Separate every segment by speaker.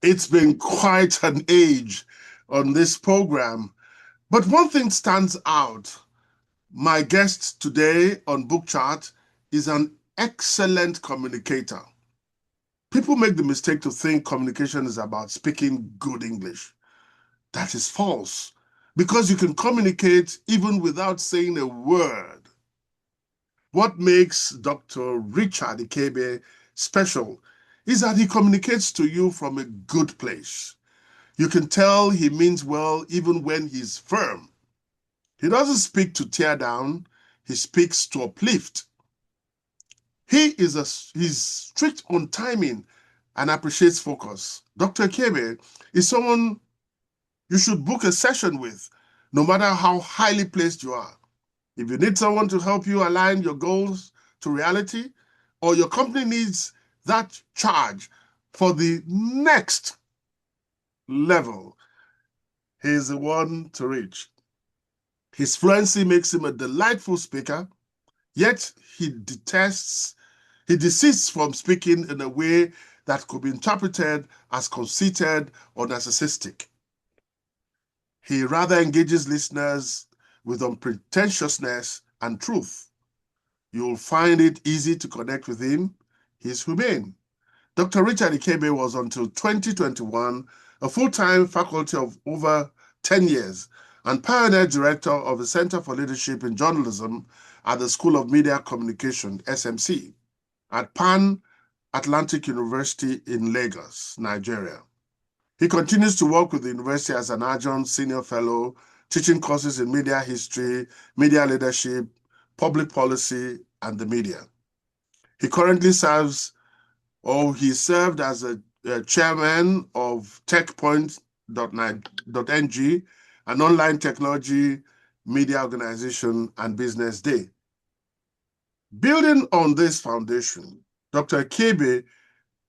Speaker 1: It's been quite an age on this program, but one thing stands out. My guest today on Book Chat is an excellent communicator. People make the mistake to think communication is about speaking good English. That is false because you can communicate even without saying a word. What makes Dr. Richard Ikiebe special is that he communicates to you from a good place. You can tell he means well even when he's firm. He doesn't speak to tear down, he speaks to uplift. He's strict on timing and appreciates focus. Dr. Ikiebe is someone you should book a session with, no matter how highly placed you are. If you need someone to help you align your goals to reality, or your company needs that charge for the next level, he's the one to reach. His fluency makes him a delightful speaker, yet he desists from speaking in a way that could be interpreted as conceited or narcissistic. He rather engages listeners with unpretentiousness and truth. You'll find it easy to connect with him. He's humane. Dr. Richard Ikiebe was until 2021 a full-time faculty of over 10 years and pioneer director of the Center for Leadership in Journalism at the School of Media Communication, SMC, at Pan Atlantic University in Lagos, Nigeria. He continues to work with the university as an adjunct senior fellow, teaching courses in media history, media leadership, public policy, and the media. He currently he served as a chairman of TechPoint.ng, an online technology media organization and business day. Building on this foundation, Dr. Ikiebe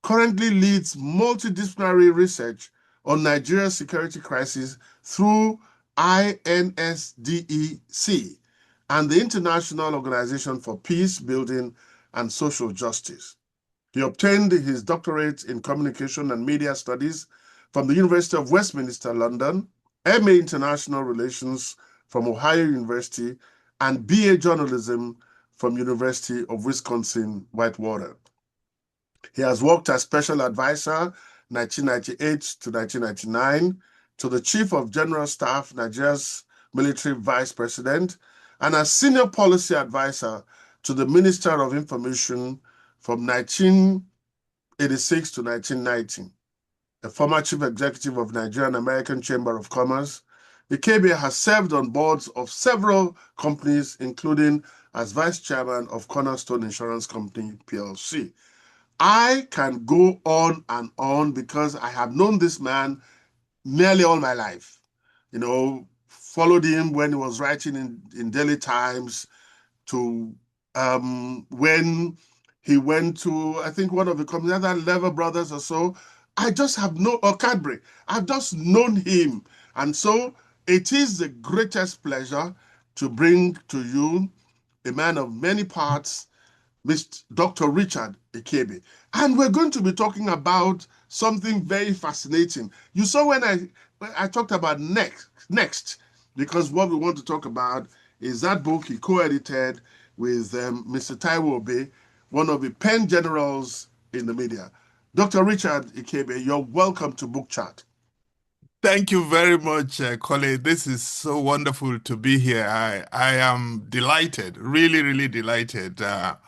Speaker 1: currently leads multidisciplinary research on Nigeria's security crisis through INSDEC and the International Organization for Peace, Building, and Social Justice. He obtained his doctorate in Communication and Media Studies from the University of Westminster, London, MA International Relations from Ohio University, and BA Journalism from University of Wisconsin-Whitewater. He has worked as special advisor 1998 to 1999 to the Chief of General Staff, Nigeria's military vice president, and as senior policy advisor to the Minister of Information from 1986 to 1990. A former chief executive of Nigerian American Chamber of Commerce, Ikiebe has served on boards of several companies, including as vice chairman of Cornerstone Insurance Company, PLC. I can go on and on because I have known this man nearly all my life. Followed him when he was writing in Daily Times to when he went to, I think, one of the companies, either Lever Brothers or so. I just have or Cadbury. I've just known him. And so it is the greatest pleasure to bring to you a man of many parts, Mr. Dr. Richard Ikiebe. And we're going to be talking about something very fascinating. You saw when I talked about next, because what we want to talk about is that book he co-edited with Mr. Taiwo Obe, one of the pen generals in the media. Dr. Richard Ikiebe, you're welcome to Book Chat.
Speaker 2: Thank you very much, Kole. This is so wonderful to be here. I am delighted, really, really delighted that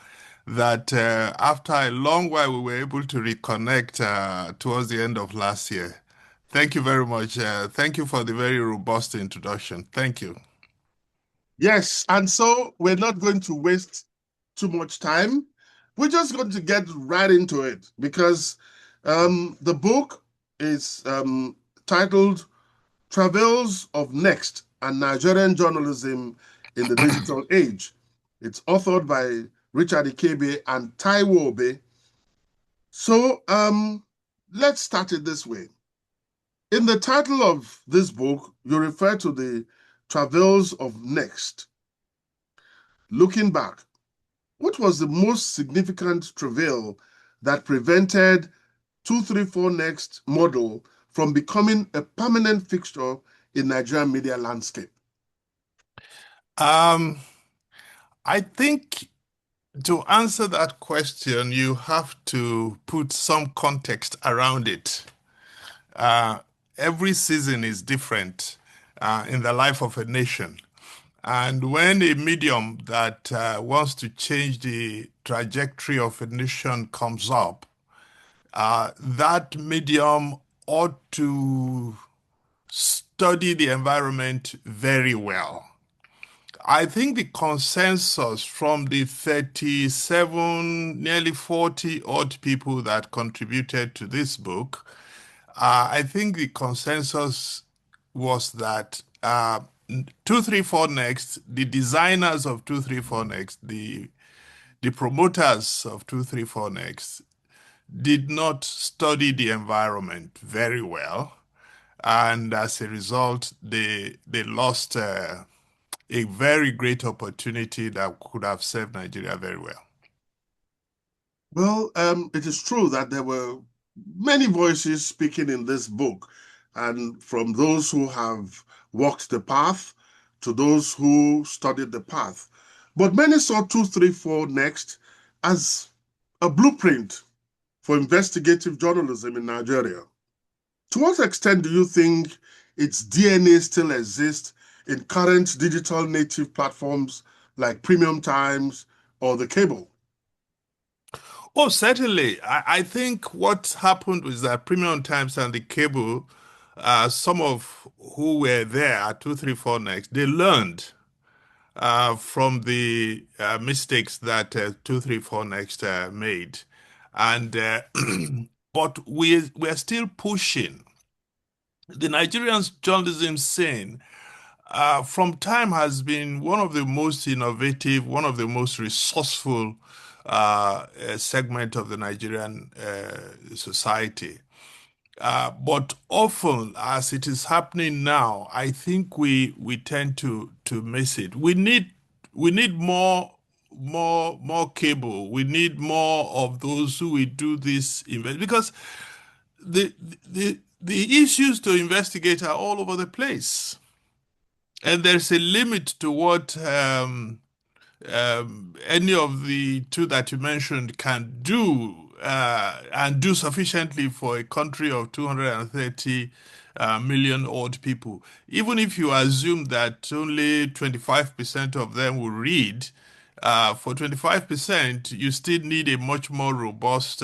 Speaker 2: after a long while we were able to reconnect towards the end of last year. Thank you very much. Thank you for the very robust introduction. Thank you.
Speaker 1: Yes, and so we're not going to waste too much time. We're just going to get right into it because the book is titled Travails of Next and Nigerian Journalism in the Digital Age. It's authored by Richard Ikiebe and Taiwo Obe. So let's start it this way. In the title of this book, you refer to the Travails of Next. Looking back, what was the most significant travail that prevented 234 Next model from becoming a permanent fixture in Nigerian media landscape?
Speaker 2: Um, I think to answer that question, you have to put some context around it. Uh, every season is different in the life of a nation. And when a medium that wants to change the trajectory of a nation comes up, that medium ought to study the environment very well. I think the consensus from the 37, nearly 40 odd people that contributed to this book, I think the consensus was that 234 Next, the designers of 234 Next, the promoters of 234 Next, did not study the environment very well. And as a result, they lost a very great opportunity that could have served Nigeria very well.
Speaker 1: Well, it is true that there were many voices speaking in this book, and from those who have walked the path to those who studied the path. But many saw 234 Next as a blueprint for investigative journalism in Nigeria. To what extent do you think its DNA still exists in current digital native platforms like Premium Times or the cable?
Speaker 2: Oh, certainly. I think what happened was that Premium Times and the cable, some of who were there at 234 Next, they learned from the mistakes that 234 Next made. And but we're still pushing. The Nigerian journalism scene from time has been one of the most innovative, one of the most resourceful segment of the Nigerian society. But often, as it is happening now, I think we tend to miss it. We need more cable. We need more of those who will do this invest because the the issues to investigate are all over the place, and there's a limit to what any of the two that you mentioned can do and do sufficiently for a country of 230 million odd people. Even if you assume that only 25% of them will read, for 25%, you still need a much more robust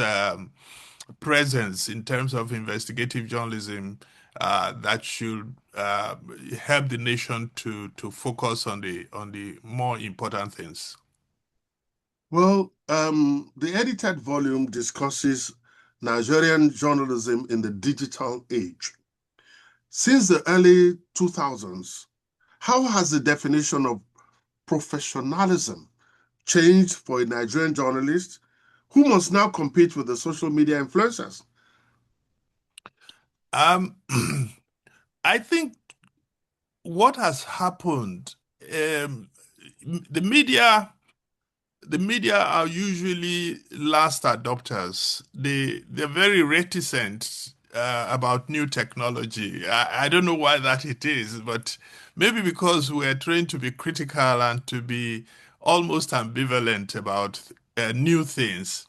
Speaker 2: presence in terms of investigative journalism that should help the nation to focus on the more important things.
Speaker 1: Well, the edited volume discusses Nigerian journalism in the digital age. Since the early 2000s, how has the definition of professionalism changed for a Nigerian journalist who must now compete with the social media influencers?
Speaker 2: Um, I think what has happened, um, the media the media are usually last adopters. They're very reticent about new technology. I don't know why that it is, but maybe because we're trained to be critical and to be almost ambivalent about new things.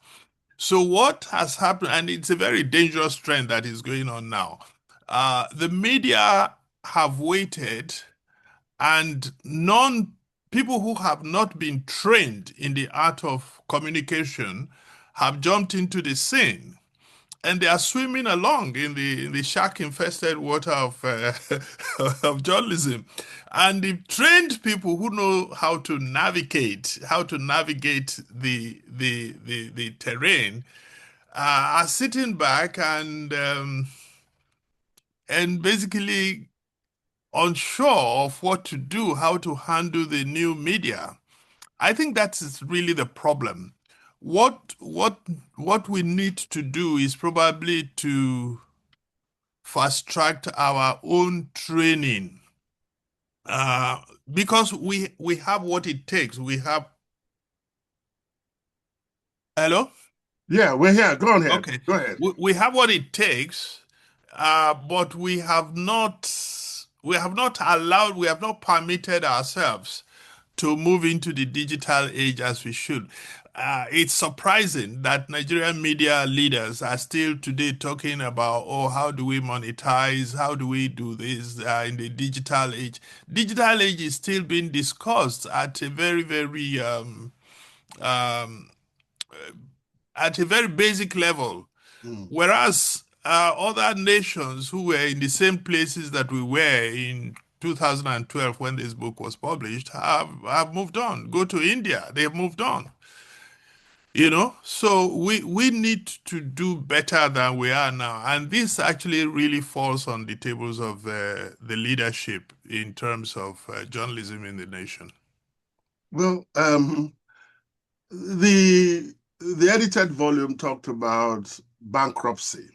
Speaker 2: So what has happened, and it's a very dangerous trend that is going on now. The media have waited and non people who have not been trained in the art of communication have jumped into the scene, and they are swimming along in the shark infested water of of journalism. And the trained people who know how to navigate the terrain are sitting back and basically unsure of what to do, how to handle the new media. I think that is really the problem. What we need to do is probably to fast track our own training, uh, because we have what it takes. We have hello.
Speaker 1: Yeah, we're here. Go on ahead.
Speaker 2: Okay,
Speaker 1: Go ahead.
Speaker 2: we have what it takes, but we have not permitted ourselves to move into the digital age as we should. It's surprising that Nigerian media leaders are still today talking about, oh, how do we monetize? How do we do this in the digital age? Digital age is still being discussed um, at a very basic level.
Speaker 1: Mm.
Speaker 2: Whereas other nations who were in the same places that we were in 2012 when this book was published have moved on. Go to India, they've moved on. So we need to do better than we are now. And this actually really falls on the tables of the leadership in terms of journalism in the nation.
Speaker 1: Well, the edited volume talked about bankruptcy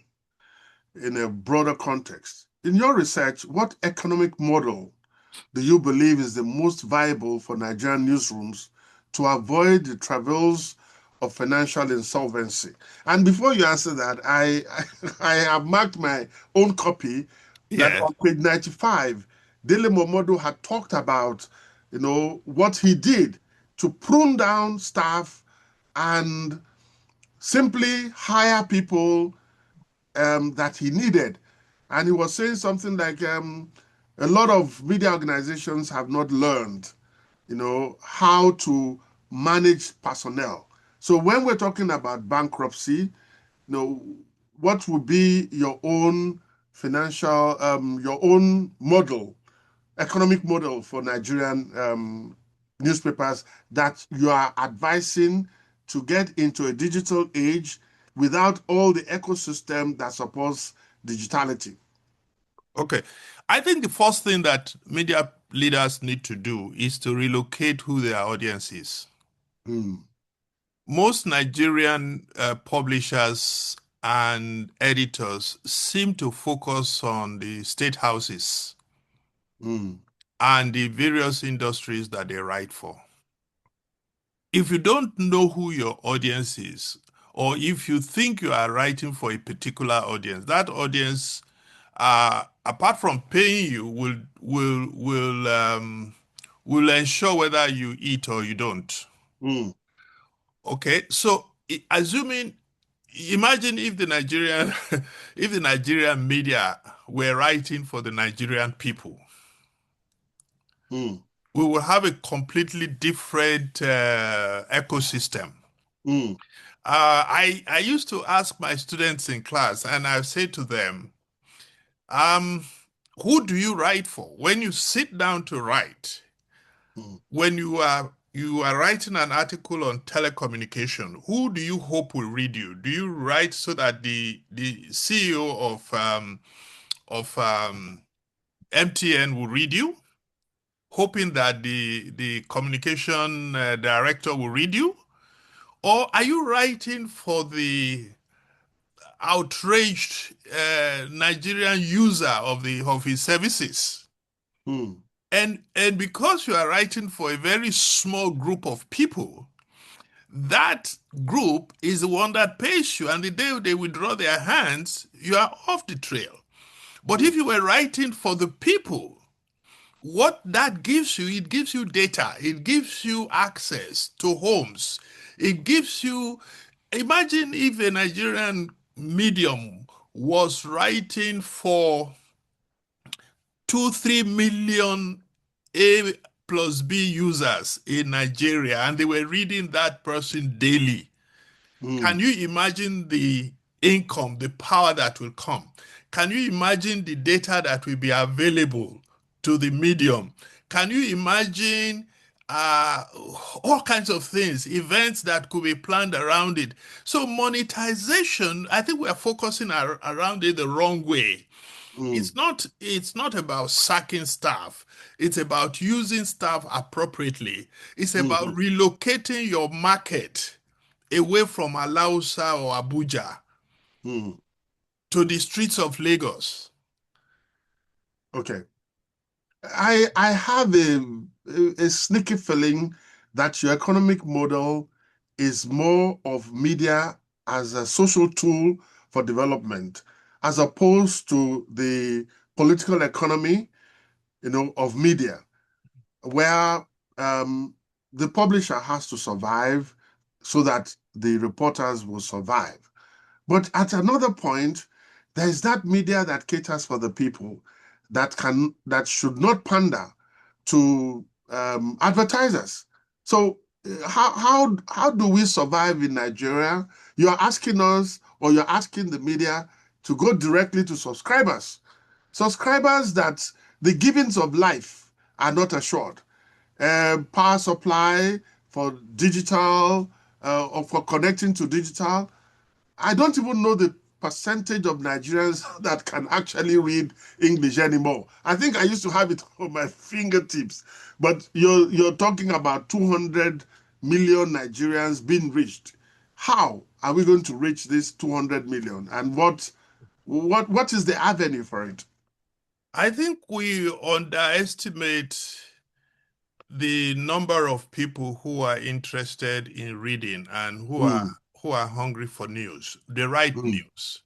Speaker 1: in a broader context. In your research, what economic model do you believe is the most viable for Nigerian newsrooms to avoid the travails of financial insolvency? And before you answer that, I have marked my own copy that
Speaker 2: Yes.
Speaker 1: on page 95, Dele Momodu had talked about, what he did to prune down staff and simply hire people that he needed. And he was saying something like a lot of media organizations have not learned, how to manage personnel. So when we're talking about bankruptcy, what would be your own your own model, economic model for Nigerian newspapers that you are advising to get into a digital age without all the ecosystem that supports digitality?
Speaker 2: Okay. I think the first thing that media leaders need to do is to relocate who their audience is.
Speaker 1: Mm,
Speaker 2: Most Nigerian publishers and editors seem to focus on the state houses
Speaker 1: mm,
Speaker 2: and the various industries that they write for. If you don't know who your audience is, or if you think you are writing for a particular audience, that audience, apart from paying you, will ensure whether you eat or you don't.
Speaker 1: mm,
Speaker 2: Okay, so assuming, imagine if the Nigerian, if the Nigerian media were writing for the Nigerian people,
Speaker 1: mm,
Speaker 2: we will have a completely different ecosystem.
Speaker 1: mm,
Speaker 2: I used to ask my students in class, and I say to them, um, who do you write for? When you sit down to write,
Speaker 1: mm,
Speaker 2: when you are writing an article on telecommunication, who do you hope will read you? Do you write so that the CEO of MTN will read you, hoping that the communication director will read you? Or are you writing for the outraged Nigerian user of his services?
Speaker 1: mm,
Speaker 2: And because you are writing for a very small group of people, that group is the one that pays you, and the day they withdraw their hands, you are off the trail. But
Speaker 1: mm,
Speaker 2: if you were writing for the people, what that gives you, it gives you data, it gives you access to homes, it gives you, imagine if a Nigerian medium was writing for 2, 3 million A plus B users in Nigeria and they were reading that person daily. Can
Speaker 1: mm,
Speaker 2: you imagine the income, the power that will come? Can you imagine the data that will be available to the medium? Can you imagine uh, all kinds of things, events that could be planned around it? So monetization, I think we are focusing around it the wrong way.
Speaker 1: mm,
Speaker 2: It's not about sacking staff. It's about using staff appropriately. It's about
Speaker 1: mm,
Speaker 2: relocating your market away from Alausa or Abuja
Speaker 1: mm.
Speaker 2: to the streets of Lagos.
Speaker 1: Okay. I have a sneaky feeling that your economic model is more of media as a social tool for development, as opposed to the political economy, of media, where um, the publisher has to survive so that the reporters will survive. But at another point, there is that media that caters for the people that should not pander to advertisers. So how do we survive in Nigeria? You're asking us, or you're asking the media to go directly to subscribers that the givings of life are not assured. Power supply for digital, or for connecting to digital. I don't even know the percentage of Nigerians that can actually read English anymore. I think I used to have it on my fingertips, but you're talking about 200 million Nigerians being reached. How are we going to reach this 200 million, and what is the avenue for it?
Speaker 2: I think we underestimate the number of people who are interested in reading and
Speaker 1: Mm,
Speaker 2: who are hungry for news, the right
Speaker 1: mm,
Speaker 2: news.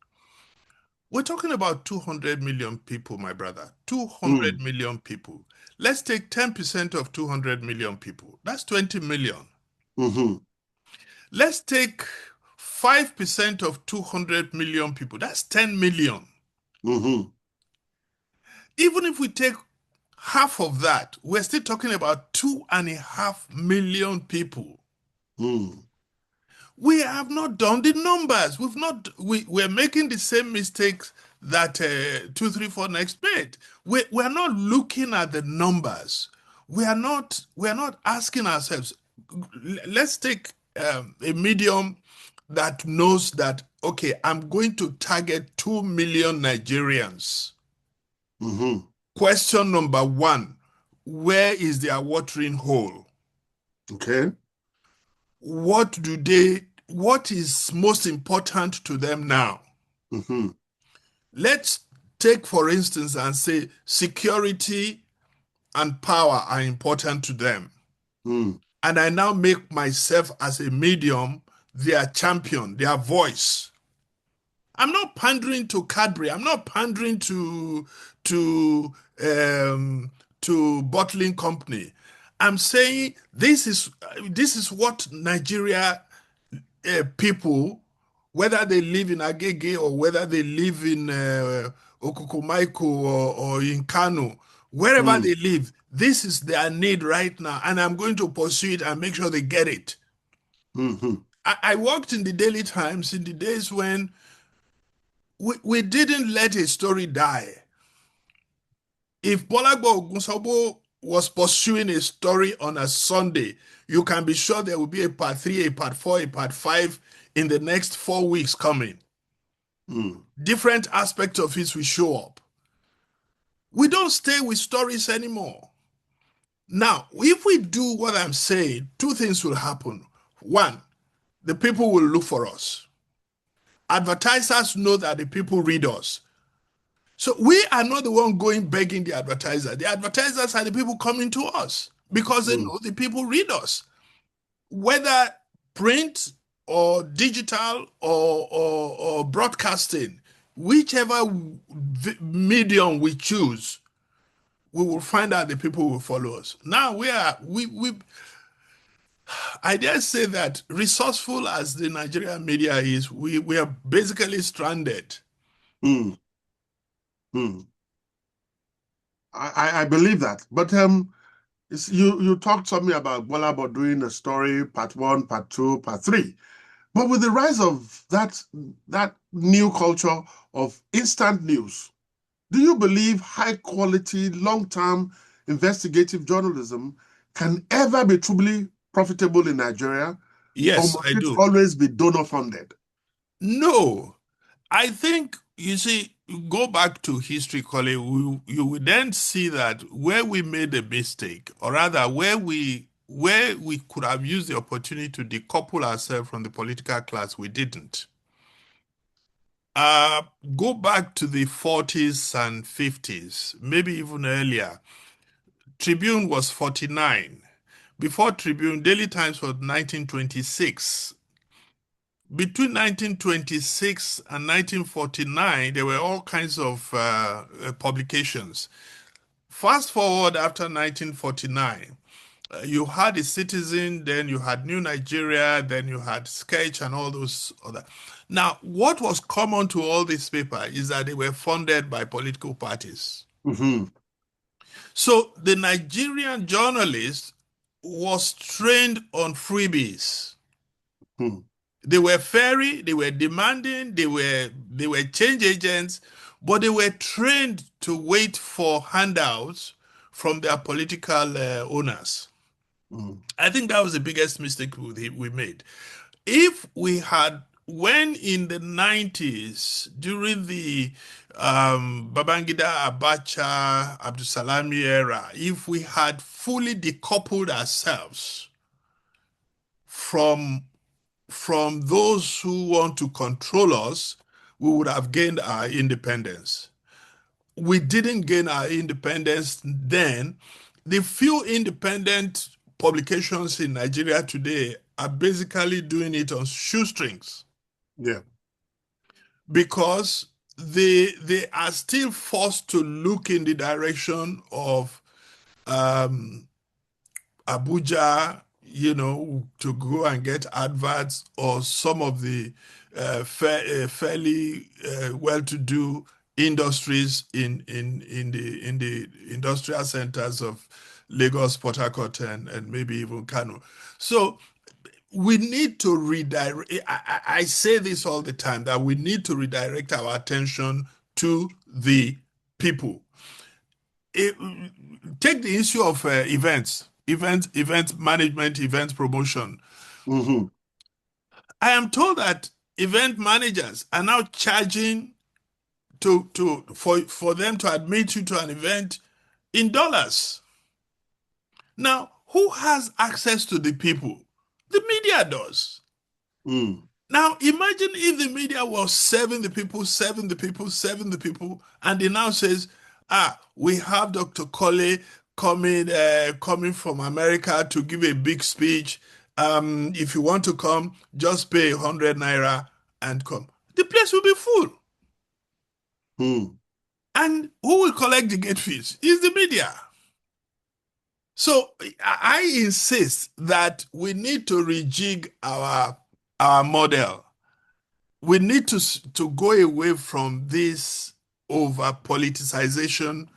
Speaker 2: We're talking about 200 million people, my brother. 200
Speaker 1: mm,
Speaker 2: million people. Let's take 10% of 200 million people. That's 20 million.
Speaker 1: mhm,
Speaker 2: Let's take 5% of 200 million people. That's 10 million.
Speaker 1: mhm,
Speaker 2: Even if we take half of that, we're still talking about 2.5 million people.
Speaker 1: mm,
Speaker 2: We have not done the numbers. We're making the same mistakes that 234 next made. We're not looking at the numbers. We're not asking ourselves, let's take a medium that knows that, okay, I'm going to target 2 million Nigerians.
Speaker 1: mhm.
Speaker 2: Question number one, where is their watering hole?
Speaker 1: Okay.
Speaker 2: What is most important to them now?
Speaker 1: Mhm,
Speaker 2: Let's take, for instance, and say security and power are important to them.
Speaker 1: mm,
Speaker 2: And I now make myself as a medium their champion, their voice. I'm not pandering to Cadbury. I'm not pandering to um, to bottling company. I'm saying this is what Nigeria people, whether they live in Agege or whether they live in Okukumaiko or in Kano, wherever
Speaker 1: mm,
Speaker 2: they live, this is their need right now, and I'm going to pursue it and make sure they get it.
Speaker 1: mhm,
Speaker 2: I worked in the Daily Times in the days when we didn't let a story die. If Bolagbo Ogunsobo was pursuing a story on a Sunday, you can be sure there will be a part three, a part four, a part five in the next 4 weeks coming.
Speaker 1: mm,
Speaker 2: Different aspects of it will show up. We don't stay with stories anymore. Now, if we do what I'm saying, two things will happen. One, the people will look for us. Advertisers know that the people read us. So we are not the one going begging the advertiser. The advertisers are the people coming to us because they
Speaker 1: mm,
Speaker 2: know the people read us. Whether print or digital or broadcasting, whichever medium we choose, we will find out the people will follow us. Now I dare say that resourceful as the Nigerian media is, we are basically stranded.
Speaker 1: mm, mm. I believe that. But you talked something about Bola about doing a story, part one, part two, part three. But with the rise of that new culture of instant news, do you believe high quality, long-term investigative journalism can ever be truly profitable in Nigeria? Or
Speaker 2: Yes,
Speaker 1: must
Speaker 2: I
Speaker 1: it
Speaker 2: do.
Speaker 1: always be donor funded?
Speaker 2: No, I think, you see, go back to history, Kole, you will then see that where we made a mistake, or rather where we could have used the opportunity to decouple ourselves from the political class, we didn't. Uh, Go back to the 40s and 50s, maybe even earlier. Tribune was 49. Before Tribune, Daily Times was 1926. between 1926 and 1949, there were all kinds of publications. Fast forward after 1949, you had a Citizen, then you had New Nigeria, then you had Sketch and all those other. Now, what was common to all these papers is that they were funded by political parties.
Speaker 1: Mm-hmm.
Speaker 2: So the Nigerian journalist was trained on freebies.
Speaker 1: Mm-hmm.
Speaker 2: They were fairy, they were demanding, they were change agents, but they were trained to wait for handouts from their political owners. I think that was the biggest mistake we made. If we had, when in the 90s, during the Babangida Abacha Abdusalami era, if we had fully decoupled ourselves from those who want to control us, we would have gained our independence. We didn't gain our independence then. The few independent publications in Nigeria today are basically doing it on shoestrings
Speaker 1: Yeah.
Speaker 2: because they are still forced to look in the direction of um, Abuja, to go and get adverts, or some of the fairly well-to-do industries in the industrial centers of Lagos, Port Harcourt, and maybe even Kano. So we need to redirect. I say this all the time, that we need to redirect our attention to the people. It, take the issue of event management, event promotion.
Speaker 1: Mm-hmm.
Speaker 2: I am told that event managers are now charging for them to admit you to an event in dollars. Now, who has access to the people? The media does.
Speaker 1: Mm.
Speaker 2: Now, imagine if the media was serving the people, serving the people, serving the people, and they now says, we have Dr. Kole coming from America to give a big speech. If you want to come, just pay 100 naira and come. The place will be full.
Speaker 1: Mm.
Speaker 2: And who will collect the gate fees? Is the media. So I insist that we need to rejig our model. We need to go away from this over politicization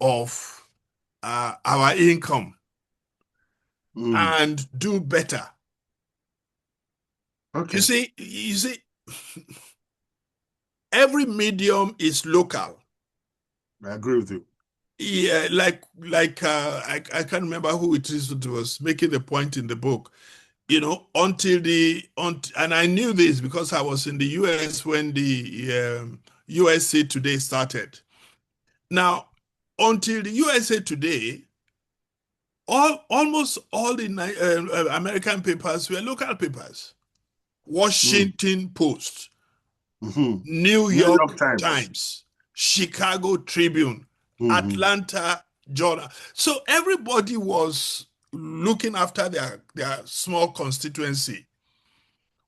Speaker 2: of our income
Speaker 1: Mm.
Speaker 2: and do better. You
Speaker 1: Okay.
Speaker 2: see, every medium is local.
Speaker 1: I agree with you.
Speaker 2: Yeah, I can't remember who it is that was making the point in the book. And I knew this because I was in the US when the USA Today started. Now, until the USA Today, almost all the American papers were local papers.
Speaker 1: Mm.
Speaker 2: Washington Post,
Speaker 1: Mm-hmm.
Speaker 2: New
Speaker 1: New
Speaker 2: York
Speaker 1: York Times.
Speaker 2: Times, Chicago Tribune,
Speaker 1: Mm-hmm.
Speaker 2: Atlanta Journal. So everybody was looking after their small constituency.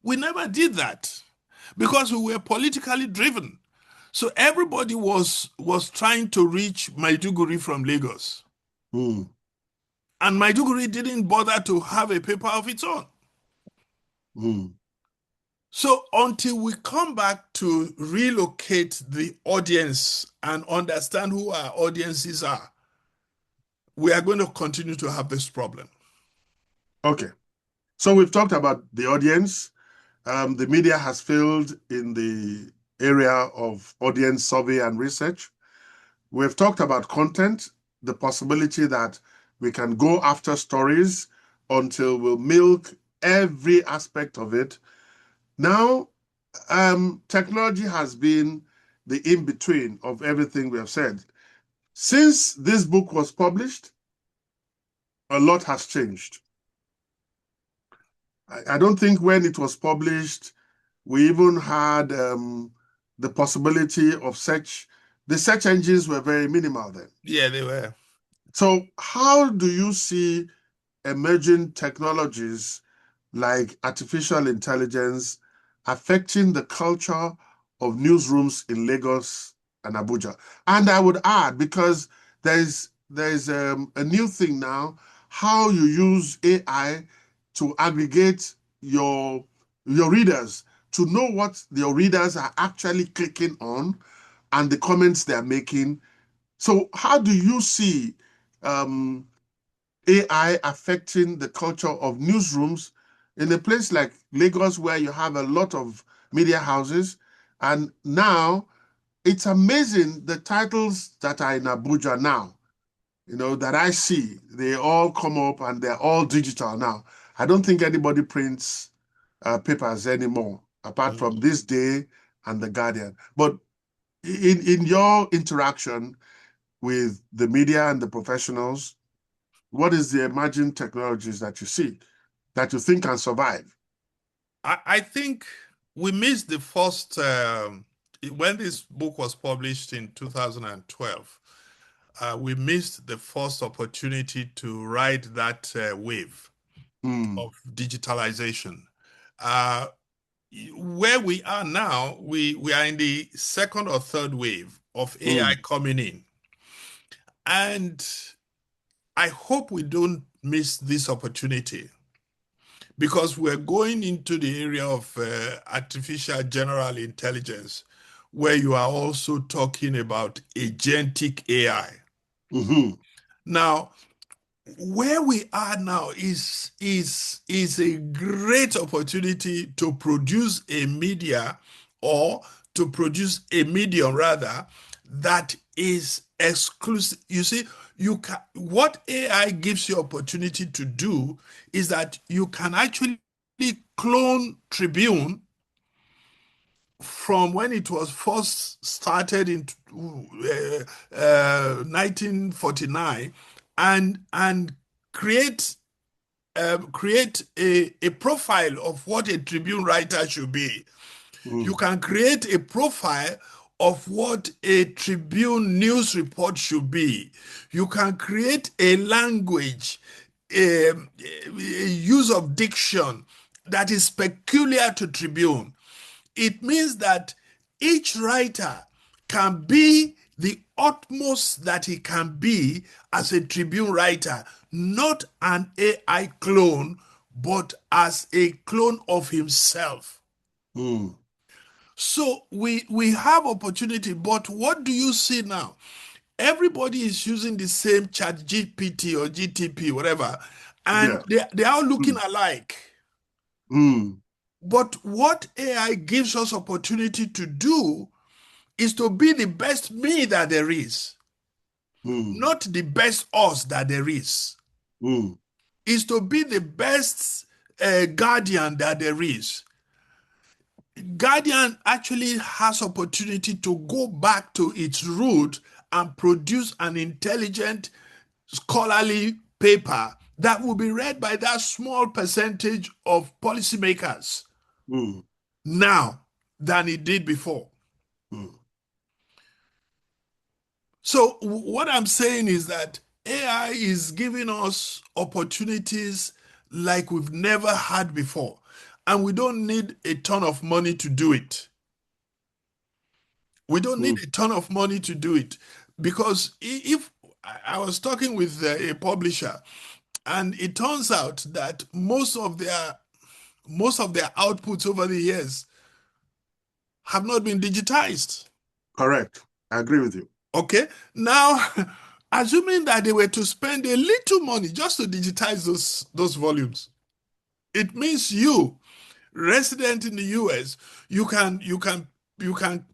Speaker 2: We never did that because we were politically driven. So everybody was trying to reach Maiduguri from Lagos.
Speaker 1: Mm.
Speaker 2: And Maiduguri didn't bother to have a paper of its own.
Speaker 1: Mm.
Speaker 2: So until we come back to relocate the audience and understand who our audiences are, we are going to continue to have this problem.
Speaker 1: Okay. So we've talked about the audience. The media has failed in the area of audience survey and research. We've talked about content, the possibility that we can go after stories until we'll milk every aspect of it. Now, technology has been the in-between of everything we have said. Since this book was published, a lot has changed. I don't think when it was published, we even had the possibility of search. The search engines were very minimal then.
Speaker 2: Yeah, they were.
Speaker 1: So how do you see emerging technologies like artificial intelligence affecting the culture of newsrooms in Lagos and Abuja. And I would add, because there's a new thing now, how you use AI to aggregate your readers, to know what your readers are actually clicking on and the comments they're making. So how do you see um, AI affecting the culture of newsrooms in a place like Lagos, where you have a lot of media houses? And now it's amazing the titles that are in Abuja now, that I see. They all come up and they're all digital now. I don't think anybody prints papers anymore, apart from
Speaker 2: Mm.
Speaker 1: This Day and The Guardian. But in your interaction with the media and the professionals, what is the emerging technologies that you see that you think can survive?
Speaker 2: I think we missed the first, when this book was published in 2012, we missed the first opportunity to ride that wave
Speaker 1: Mm,
Speaker 2: of digitalization. Uh, where we are now, we are in the second or third wave of AI
Speaker 1: mm,
Speaker 2: coming in. And I hope we don't miss this opportunity because we're going into the area of artificial general intelligence, where you are also talking about agentic AI.
Speaker 1: mm-hmm,
Speaker 2: Now, where we are now is a great opportunity to produce a media, or to produce a medium rather, that is exclusive. You see, you can, what AI gives you opportunity to do is that you can actually clone Tribune from when it was first started in 1949, and create create a profile of what a Tribune writer should be. You
Speaker 1: mm,
Speaker 2: can create a profile of what a Tribune news report should be. You can create a language, a use of diction that is peculiar to Tribune. It means that each writer can be the utmost that he can be as a Tribune writer, not an AI clone, but as a clone of himself.
Speaker 1: mm.
Speaker 2: So we have opportunity, but what do you see now? Everybody is using the same chat GPT or GTP, whatever, and
Speaker 1: Yeah.
Speaker 2: they are looking
Speaker 1: Mm,
Speaker 2: alike.
Speaker 1: mm,
Speaker 2: But what AI gives us opportunity to do is to be the best me that there is,
Speaker 1: mm,
Speaker 2: not the best us that there is.
Speaker 1: mm,
Speaker 2: Is to be the best guardian that there is. Guardian actually has opportunity to go back to its root and produce an intelligent, scholarly paper that will be read by that small percentage of policymakers
Speaker 1: mm,
Speaker 2: now than it did before.
Speaker 1: mm,
Speaker 2: So what I'm saying is that AI is giving us opportunities like we've never had before. And we don't need a ton of money to do it. We don't need
Speaker 1: mm.
Speaker 2: a ton of money to do it. Because if I was talking with a publisher, and it turns out that most of their outputs over the years have not been digitized.
Speaker 1: Correct. I agree with you.
Speaker 2: Okay, now assuming that they were to spend a little money just to digitize those volumes, it means you, resident in the US, you can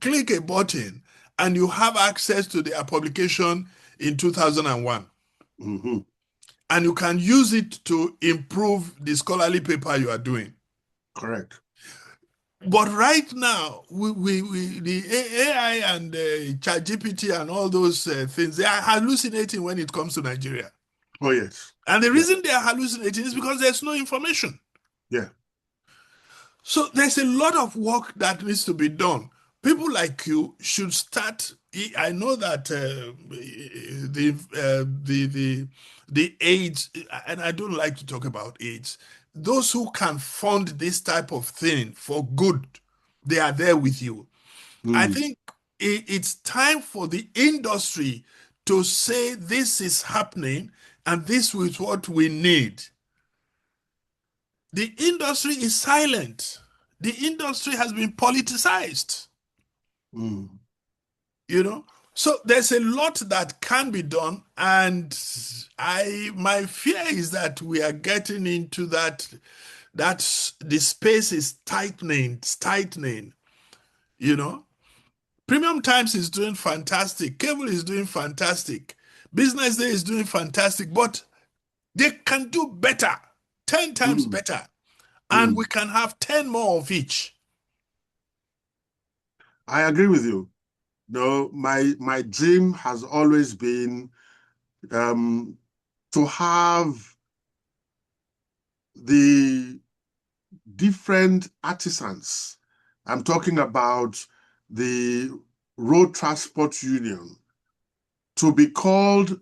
Speaker 2: click a button and you have access to their publication in 2001,
Speaker 1: Mm-hmm.
Speaker 2: and you can use it to improve the scholarly paper you are doing.
Speaker 1: Correct.
Speaker 2: But right now, the AI and ChatGPT and all those things, they are hallucinating when it comes to Nigeria.
Speaker 1: Oh, yes.
Speaker 2: And the
Speaker 1: Yeah.
Speaker 2: reason they are hallucinating is because there's no information.
Speaker 1: Yeah.
Speaker 2: So there's a lot of work that needs to be done. People like you should start. I know that the AIDS, and I don't like to talk about AIDS. Those who can fund this type of thing for good, they are there with you. I
Speaker 1: Mm,
Speaker 2: think it's time for the industry to say this is happening and this is what we need. The industry is silent. The industry has been politicized,
Speaker 1: mm,
Speaker 2: you know. So there's a lot that can be done, and I my fear is that we are getting into that the space is tightening, you know. Premium Times is doing fantastic. Cable is doing fantastic. Business Day is doing fantastic, but they can do better, 10 times
Speaker 1: mm,
Speaker 2: better, and we
Speaker 1: mm.
Speaker 2: can have 10 more of each.
Speaker 1: I agree with you. No, my dream has always been um, to have the different artisans. I'm talking about the Road Transport Union to be called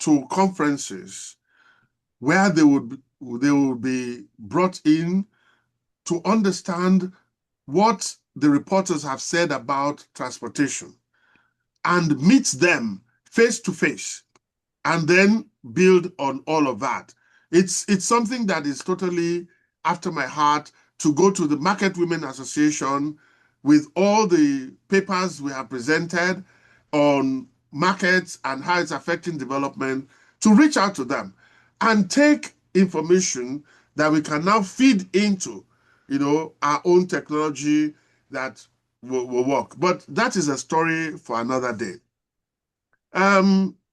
Speaker 1: to conferences where they would be brought in to understand what the reporters have said about transportation and meet them face to face and then build on all of that. It's something that is totally after my heart to go to the Market Women Association with all the papers we have presented on markets and how it's affecting development, to reach out to them and take information that we can now feed into, our own technology that will work. But that is a story for another day.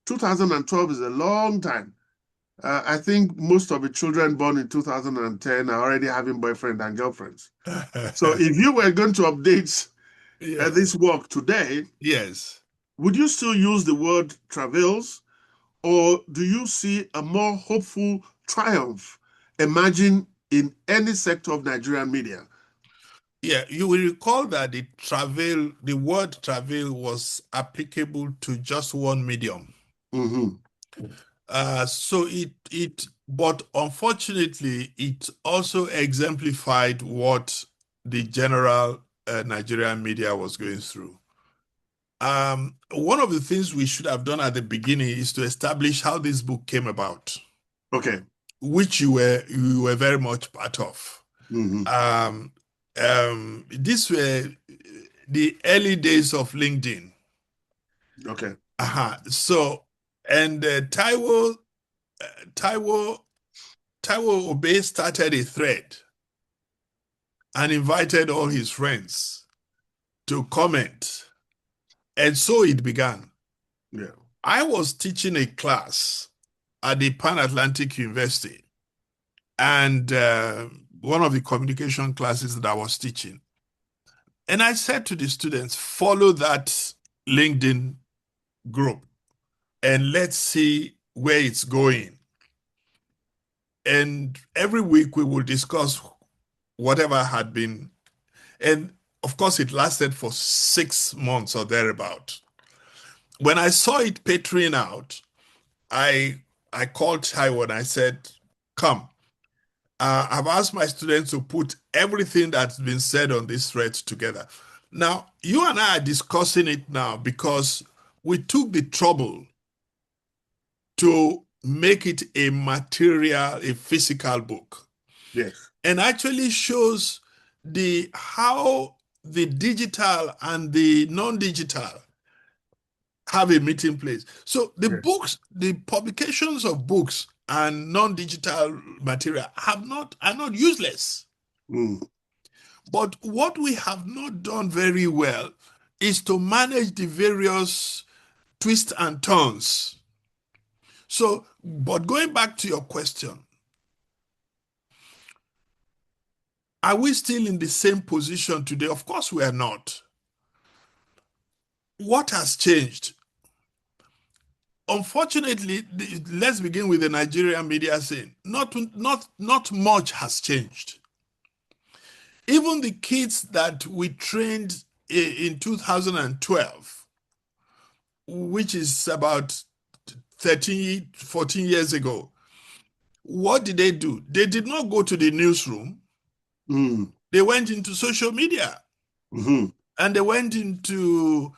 Speaker 1: 2012 is a long time. I think most of the children born in 2010 are already having boyfriend and girlfriends. So if you were going to update
Speaker 2: Yes,
Speaker 1: this work today,
Speaker 2: yes.
Speaker 1: would you still use the word travails, or do you see a more hopeful triumph emerging in any sector of Nigerian media?
Speaker 2: Yeah, you will recall that the word travel was applicable to just one medium.
Speaker 1: Mm-hmm.
Speaker 2: But unfortunately, it also exemplified what the general Nigerian media was going through. One of the things we should have done at the beginning is to establish how this book came about,
Speaker 1: Okay.
Speaker 2: which you were very much part of.
Speaker 1: Mm-hmm.
Speaker 2: Um, these were the early days of LinkedIn.
Speaker 1: Okay.
Speaker 2: So, and Taiwo Taiwo Obey started a thread and invited all his friends to comment. And so it began.
Speaker 1: Yeah.
Speaker 2: I was teaching a class at the Pan Atlantic University, and one of the communication classes that I was teaching. And I said to the students, follow that LinkedIn group and let's see where it's going. And every week we will discuss whatever had been. And of course, it lasted for 6 months or thereabout. When I saw it petering out, I I called Taiwan. I said, "Come, I've asked my students to put everything that's been said on this thread together. Now, you and I are discussing it now because we took the trouble to make it a material, a physical book,
Speaker 1: Yes.
Speaker 2: and actually shows the how the digital and the non-digital have a meeting place. So
Speaker 1: Yes.
Speaker 2: the publications of books and non-digital material are not useless.
Speaker 1: Mm.
Speaker 2: But what we have not done very well is to manage the various twists and turns. So, but going back to your question, are we still in the same position today? Of course, we are not. What has changed? Unfortunately, let's begin with the Nigerian media scene. Not much has changed. Even the kids that we trained in 2012, which is about 13, 14 years ago, what did they do? They did not go to the newsroom.
Speaker 1: Mm.
Speaker 2: They went into social media.
Speaker 1: Mhm.
Speaker 2: And they went into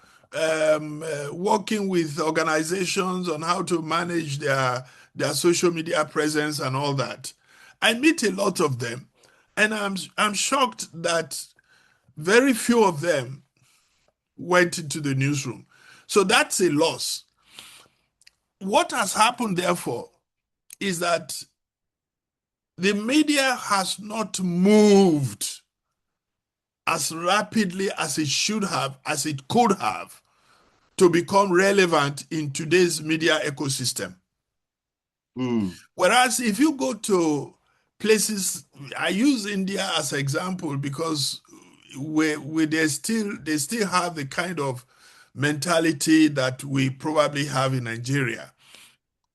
Speaker 2: working with organizations on how to manage their social media presence and all that. I meet a lot of them, and I'm shocked that very few of them went into the newsroom. So that's a loss. What has happened, therefore, is that the media has not moved as rapidly as it should have, as it could have, to become relevant in today's media ecosystem.
Speaker 1: Mm.
Speaker 2: Whereas if you go to places, I use India as an example because they still have the kind of mentality that we probably have in Nigeria.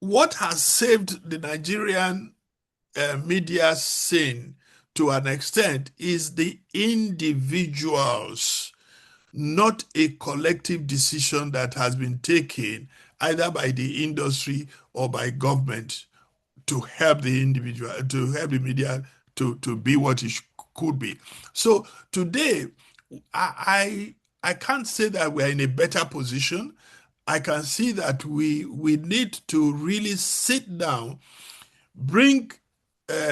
Speaker 2: What has saved the Nigerian media scene to an extent is the individuals, not a collective decision that has been taken either by the industry or by government to help the individual, to help the media to be what it could be. So today, I can't say that we're in a better position. I can see that we need to really sit down, bring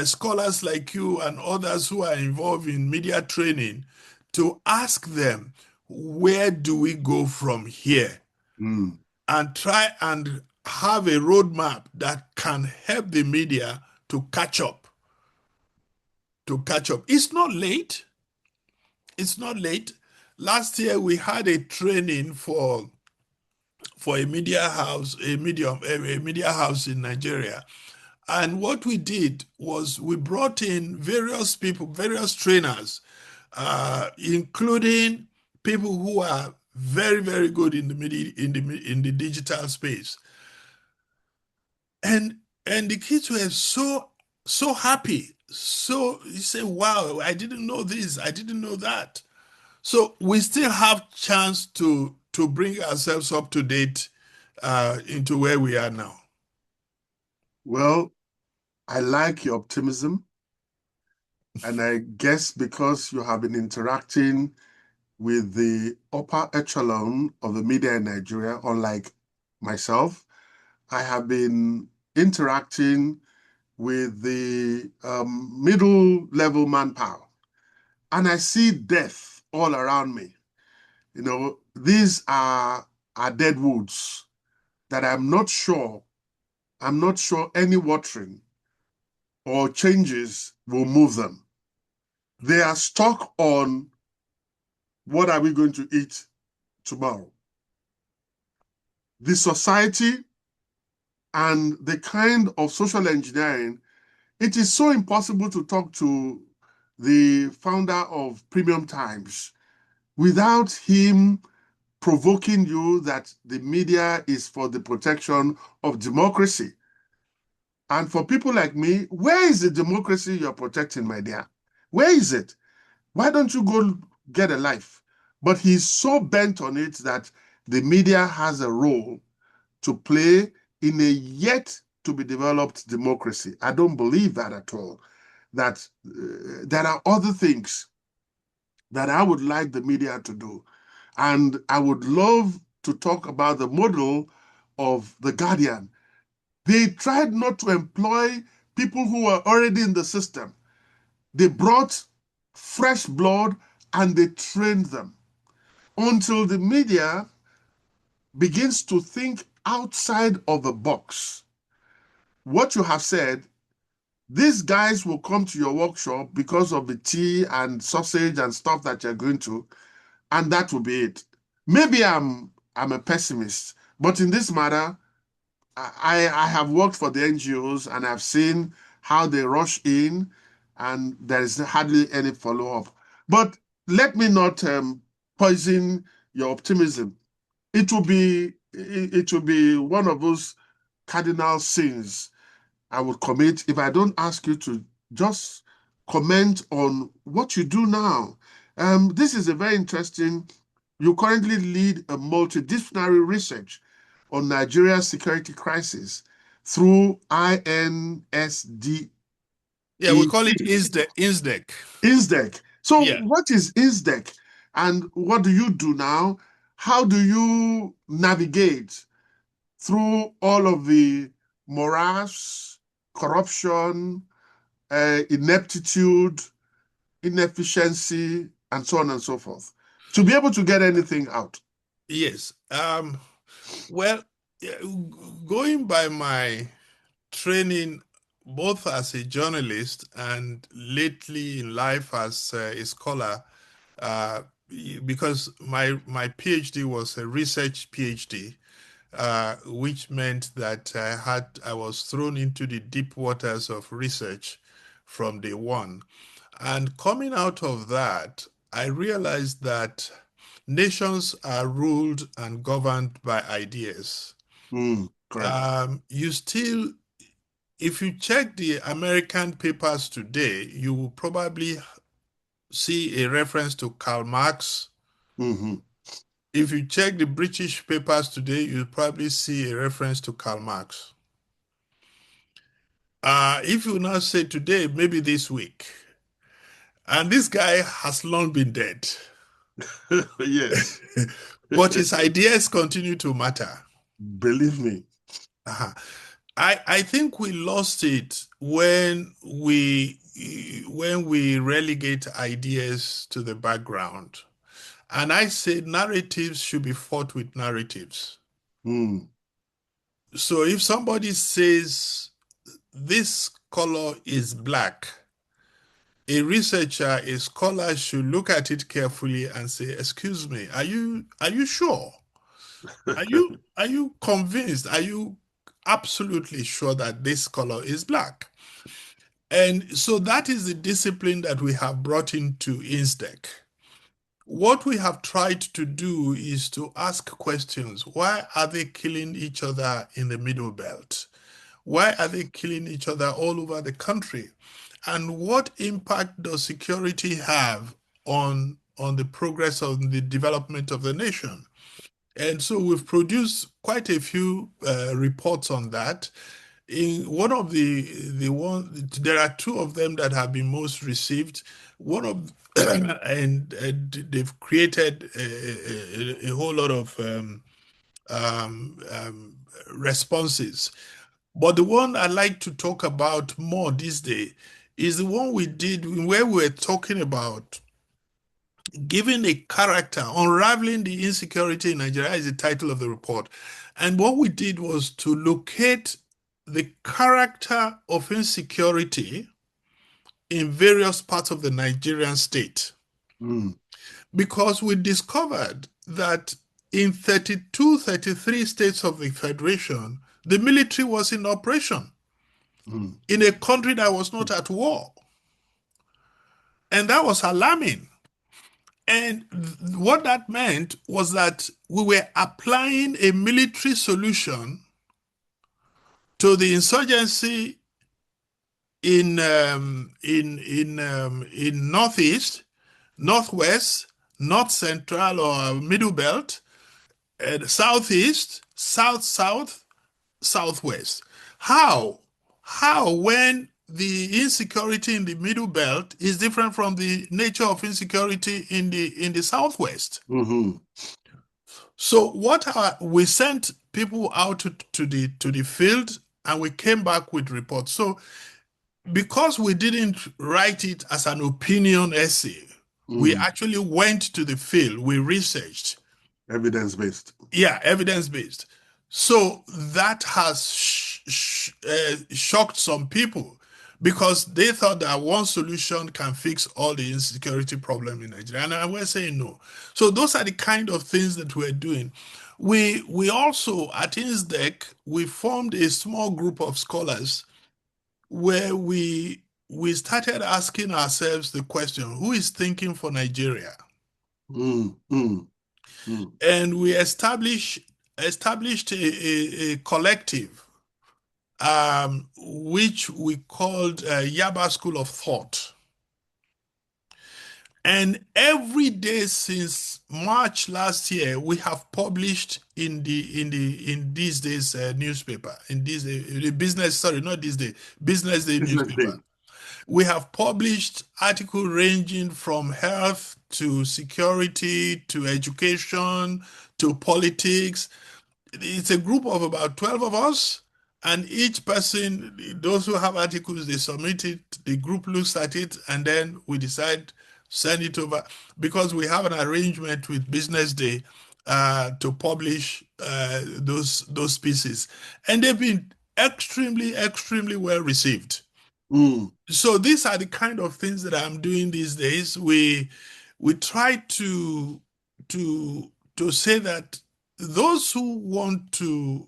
Speaker 2: scholars like you and others who are involved in media training to ask them, where do we go from here?
Speaker 1: Mm.
Speaker 2: And try and have a roadmap that can help the media to catch up. To catch up. It's not late. It's not late. Last year we had a training for a media house, a media house in Nigeria. And what we did was we brought in various people, various trainers, including people who are very, very good in the media, in the digital space. And the kids were so happy. So you say, wow, I didn't know this, I didn't know that. So we still have chance to bring ourselves up to date into where we are now.
Speaker 1: Well, I like your optimism, and I guess because you have been interacting with the upper echelon of the media in Nigeria, unlike myself, I have been interacting with the middle level manpower, and I see death all around me. You know, these are dead woods that I'm not sure any watering or changes will move them. They are stuck on what are we going to eat tomorrow. The society and the kind of social engineering, it is so impossible to talk to the founder of Premium Times without him provoking you that the media is for the protection of democracy. And for people like me, where is the democracy you're protecting, my dear? Where is it? Why don't you go get a life? But he's so bent on it that the media has a role to play in a yet to be developed democracy. I don't believe that at all. That there are other things that I would like the media to do. And I would love to talk about the model of The Guardian. They tried not to employ people who were already in the system. They brought fresh blood and they trained them until the media begins to think outside of the box. What you have said, these guys will come to your workshop because of the tea and sausage and stuff that you're going to, and that will be it. Maybe I'm a pessimist, but in this matter, I have worked for the NGOs and I've seen how they rush in and there is hardly any follow-up. But let me not poison your optimism. It will be one of those cardinal sins I would commit if I don't ask you to just comment on what you do now. This is a very interesting. You currently lead a multidisciplinary research on Nigeria's security crisis through INSD.
Speaker 2: Yeah, we call it INSDEC.
Speaker 1: INSDEC. So
Speaker 2: Yeah.
Speaker 1: what is INSDEC? And what do you do now? How do you navigate through all of the morass, corruption, ineptitude, inefficiency, and so on and so forth, to be able to get anything out?
Speaker 2: Yes. Well, yeah, going by my training, both as a journalist and lately in life as a scholar, uh, because my PhD was a research PhD, which meant that I was thrown into the deep waters of research from day one. And coming out of that, I realized that nations are ruled and governed by ideas.
Speaker 1: Correct.
Speaker 2: You still, if you check the American papers today, you will probably see a reference to Karl Marx.
Speaker 1: Hmm.
Speaker 2: If you check the British papers today, you'll probably see a reference to Karl Marx. If you now say today, maybe this week, and this guy has long been dead,
Speaker 1: Yes.
Speaker 2: but his ideas continue to matter.
Speaker 1: Believe me.
Speaker 2: Uh-huh. I think we lost it when we relegate ideas to the background. And I say narratives should be fought with narratives.
Speaker 1: Mm,
Speaker 2: So if somebody says this color is black, a researcher, a scholar should look at it carefully and say, "Excuse me, are you sure? Are you convinced? Are you absolutely sure that this color is black?" And so that is the discipline that we have brought into INSTEC. What we have tried to do is to ask questions. Why are they killing each other in the Middle Belt? Why are they killing each other all over the country? And what impact does security have on the progress of the development of the nation? And so we've produced quite a few reports on that. In one of the one, there are two of them that have been most received. One of and they've created a whole lot of um, um, responses. But the one I like to talk about more this day is the one we did where we were talking about giving a character, unraveling the insecurity in Nigeria is the title of the report. And what we did was to locate the character of insecurity in various parts of the Nigerian state
Speaker 1: mm,
Speaker 2: because we discovered that in 32, 33 states of the Federation, the military was in operation
Speaker 1: mm,
Speaker 2: in a country that was not at war. And that was alarming. And what that meant was that we were applying a military solution to the insurgency in northeast, northwest, north central or middle belt, and southeast, south, southwest. How? How when the insecurity in the middle belt is different from the nature of insecurity in the southwest?
Speaker 1: mm-hmm.
Speaker 2: So we sent people out to the field and we came back with reports. So because we didn't write it as an opinion essay, we
Speaker 1: Mm.
Speaker 2: actually went to the field, we researched.
Speaker 1: Evidence-based.
Speaker 2: Yeah, evidence based. So that has shocked some people because they thought that one solution can fix all the insecurity problem in Nigeria, and we're saying no. So those are the kind of things that we're doing. We also at INSDEC we formed a small group of scholars where we started asking ourselves the question: Who is thinking for Nigeria?
Speaker 1: Mm, mm, mm,
Speaker 2: And we established a collective which we called Yaba School of Thought. And every day since March last year, we have published in these days newspaper in these the business sorry not this day business day
Speaker 1: Business day.
Speaker 2: newspaper. We have published articles ranging from health to security to education to politics. It's a group of about 12 of us, and each person, those who have articles, they submit it, the group looks at it, and then we decide send it over because we have an arrangement with Business Day to publish those pieces, and they've been extremely well received.
Speaker 1: Mm,
Speaker 2: So these are the kind of things that I'm doing these days. We try to say that those who want to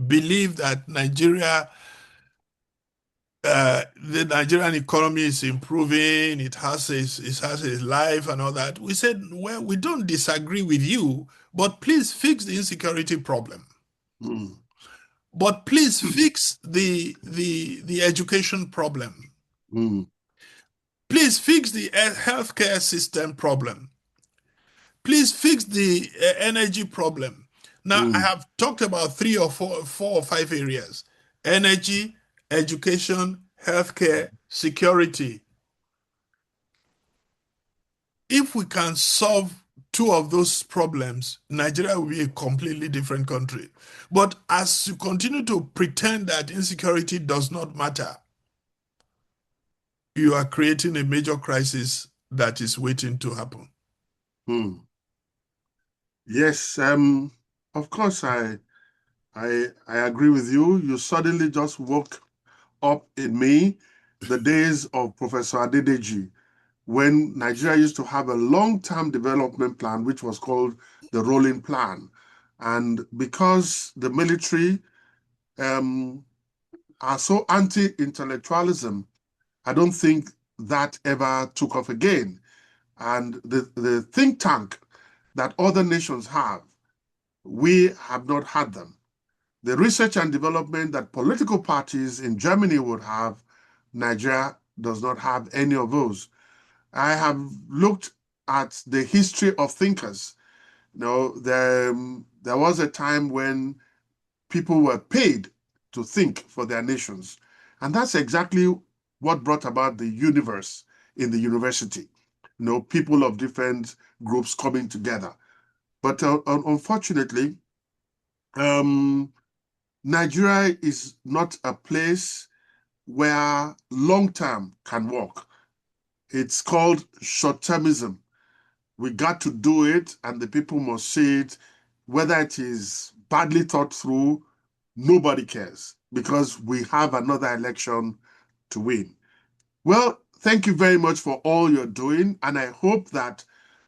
Speaker 2: believe that the Nigerian economy is improving, it has a life and all that. We said, well, we don't disagree with you, but please fix the insecurity problem.
Speaker 1: mm,
Speaker 2: But please fix the education problem.
Speaker 1: mm,
Speaker 2: Please fix the healthcare system problem. Please fix the energy problem. Now, I
Speaker 1: mm,
Speaker 2: have talked about four or five areas: energy, education, healthcare, security. If we can solve two of those problems, Nigeria will be a completely different country. But as you continue to pretend that insecurity does not matter, you are creating a major crisis that is waiting to happen.
Speaker 1: mm. Yes, of course, I agree with you. You suddenly just woke up in me the days of Professor Adedeji, when Nigeria used to have a long-term development plan, which was called the rolling plan. And because the military um, are so anti-intellectualism, I don't think that ever took off again. And the think tank that other nations have, we have not had them. The research and development that political parties in Germany would have, Nigeria does not have any of those. I have looked at the history of thinkers. You know, there was a time when people were paid to think for their nations. And that's exactly what brought about the universe in the university. You know, people of different groups coming together. But unfortunately, um, Nigeria is not a place where long term can work. It's called short termism. We got to do it, and the people must see it. Whether it is badly thought through, nobody cares because we have another election to win. Well, thank you very much for all you're doing, and I hope that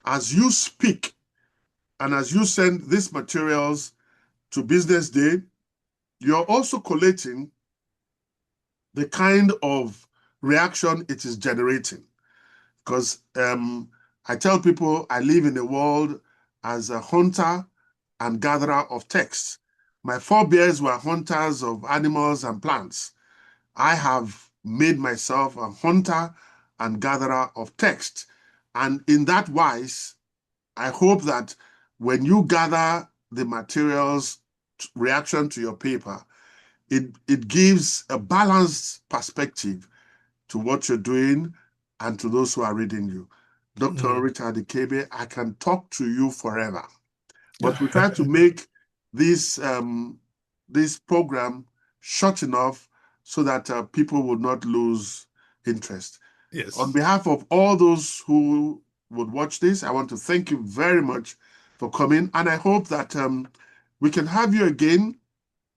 Speaker 1: as you speak and as you send these materials to Business Day, you're also collating the kind of reaction it is generating. Because I tell people I live in a world as a hunter and gatherer of texts. My forebears were hunters of animals and plants. I have made myself a hunter and gatherer of text. And in that wise, I hope that when you gather the materials, reaction to your paper, it gives a balanced perspective to what you're doing and to those who are reading you. Dr.
Speaker 2: Mm.
Speaker 1: Richard Ikiebe, I can talk to you forever, but we try to make this program short enough so that people would not lose interest. On
Speaker 2: Yes.
Speaker 1: behalf of all those who would watch this, I want to thank you very much for coming, and I hope that we can have you again,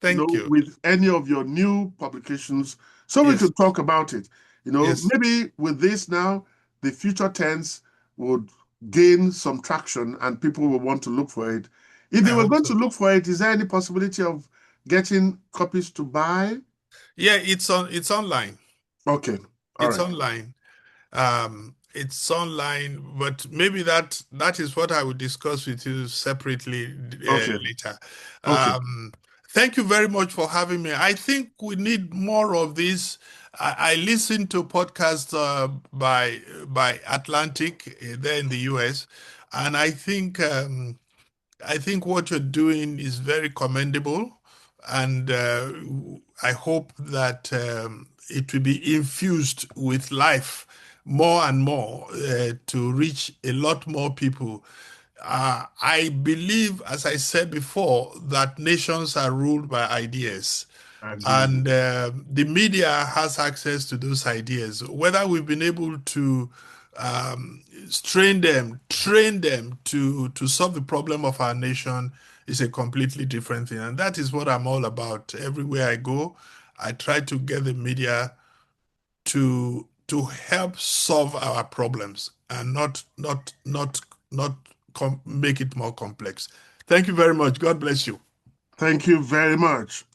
Speaker 1: you
Speaker 2: Thank
Speaker 1: know,
Speaker 2: you.
Speaker 1: with any of your new publications so we
Speaker 2: Yes.
Speaker 1: could talk about it. You know,
Speaker 2: Yes.
Speaker 1: maybe with this now, the future tense would gain some traction and people will want to look for it. If
Speaker 2: I
Speaker 1: they were
Speaker 2: hope
Speaker 1: going to
Speaker 2: so.
Speaker 1: look for it, is there any possibility of getting copies to buy?
Speaker 2: Yeah, it's online.
Speaker 1: Okay, all
Speaker 2: It's
Speaker 1: right.
Speaker 2: online. It's online, but maybe that is what I will discuss with you separately
Speaker 1: Okay,
Speaker 2: later.
Speaker 1: okay.
Speaker 2: Um, Thank you very much for having me. I think we need more of this. I listen to podcasts by Atlantic there in the US, and I think what you're doing is very commendable. and I hope that it will be infused with life more and more to reach a lot more people. I believe, as I said before, that nations are ruled by ideas.
Speaker 1: I agree.
Speaker 2: And the media has access to those ideas. Whether we've been able to train them to solve the problem of our nation is a completely different thing. And that is what I'm all about. Everywhere I go, I try to get the media to help solve our problems and not make it more complex. Thank you very much. God bless you.
Speaker 1: Thank you very much.